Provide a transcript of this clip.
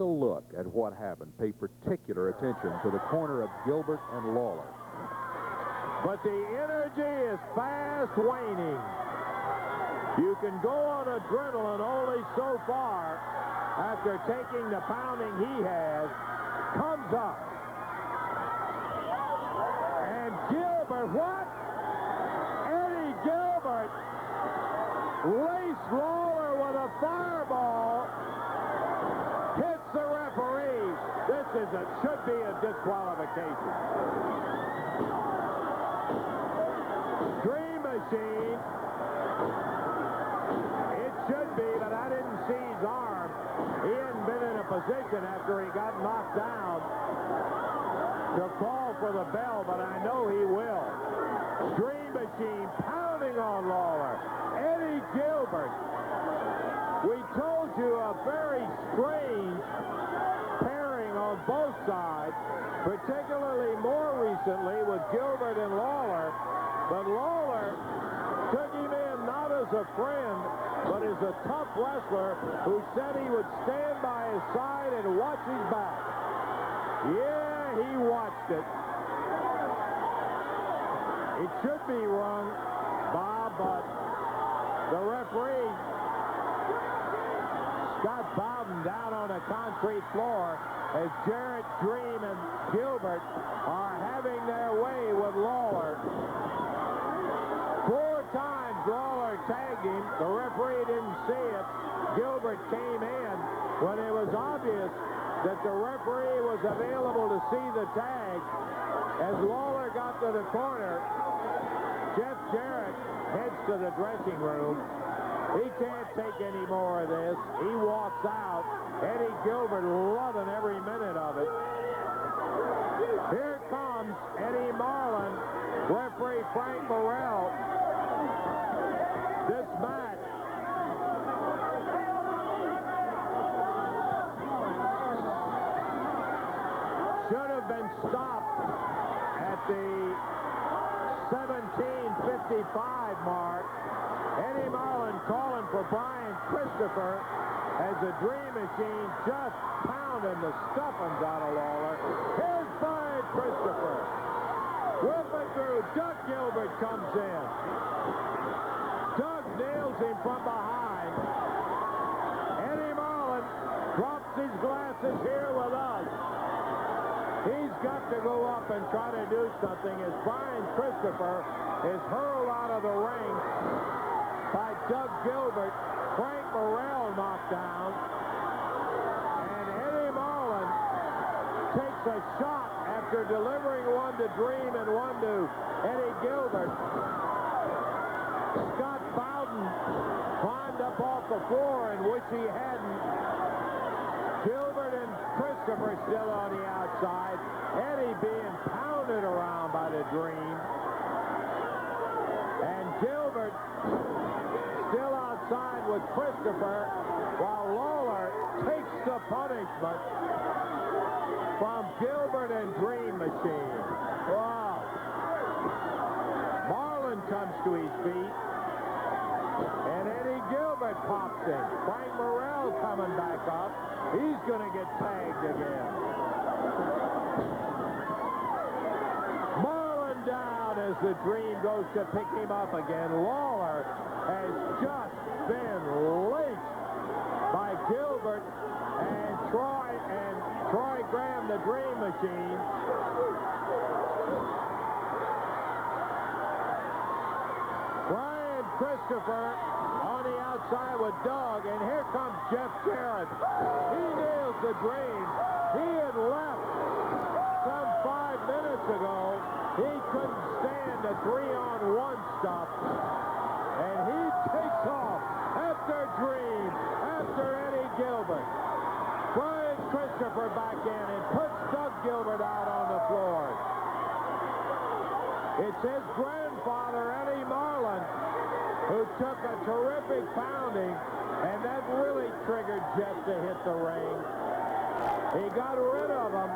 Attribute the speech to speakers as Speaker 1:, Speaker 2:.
Speaker 1: A look at what happened. Pay particular attention to the corner of Gilbert and Lawler.
Speaker 2: But the energy is fast waning. You can go on adrenaline only so far after taking the pounding he has. Comes up. And Gilbert, what? Eddie Gilbert laced Lawler with a fireball. Hits the referee. This should be a disqualification. Dream Machine. It should be, but I didn't see his arm. He hadn't been in a position after he got knocked down to call for the bell, but I know he will. Dream Machine pounding on Lawler. Eddie Gilbert. We told you a very strange pairing on both sides, particularly more recently with Gilbert and Lawler. But Lawler took him in not as a friend, but as a tough wrestler who said he would stand by his side and watch his back. Yeah, he watched it. It should be wrong, Bob, but the referee, Scott Bowden, down on the concrete floor as Jarrett, Dream, and Gilbert are having their way with Lawler. 4 times Lawler tagged him. The referee didn't see it. Gilbert came in when it was obvious that the referee was available to see the tag. As Lawler got to the corner, Jeff Jarrett heads to the dressing room. He can't take any more of this. He walks out. Eddie Gilbert loving every minute of it. Here comes Eddie Marlin, referee Frank Morrell. This match should have been stopped at the 17:55 mark. Eddie Marlin calling for Brian Christopher as the Dream Machine just pounding the stuffings out of Lawler. Here's Brian Christopher. Whipping through. Doug Gilbert comes in. Doug nails him from behind. Eddie Marlin drops his glasses here with us. He's got to go up and try to do something as Brian Christopher is hurled out of the ring by Doug Gilbert. Frank Morrell knocked down. And Eddie Marlin takes a shot after delivering one to Dream and one to Eddie Gilbert. Scott Bowden climbed up off the floor and wish he hadn't. Gilbert and Christopher still on the outside. Eddie being pounded around by the Dream. And Gilbert still outside with Christopher, while Lawler takes the punishment from Gilbert and Dream Machine. Wow. Marlin comes to his feet. And Eddie Gilbert pops in. Frank Morrell coming back up. He's going to get tagged again. Marlin down as the Dream goes to pick him up again. Lawler has just been laced by Gilbert and Troy Graham, the Dream Machine. Brian Christopher on the outside with Doug, and here comes Jeff Jarrett. He nails the Dream. He had left some 5 minutes ago. He couldn't stand the 3-on-1 stuff. And he takes off after Dream, after Eddie Gilbert. Brian Christopher back in and puts Doug Gilbert out on the floor. It's his grandfather, Eddie Marlin, who took a terrific pounding, and that really triggered Jeff to hit the ring. He got rid of him.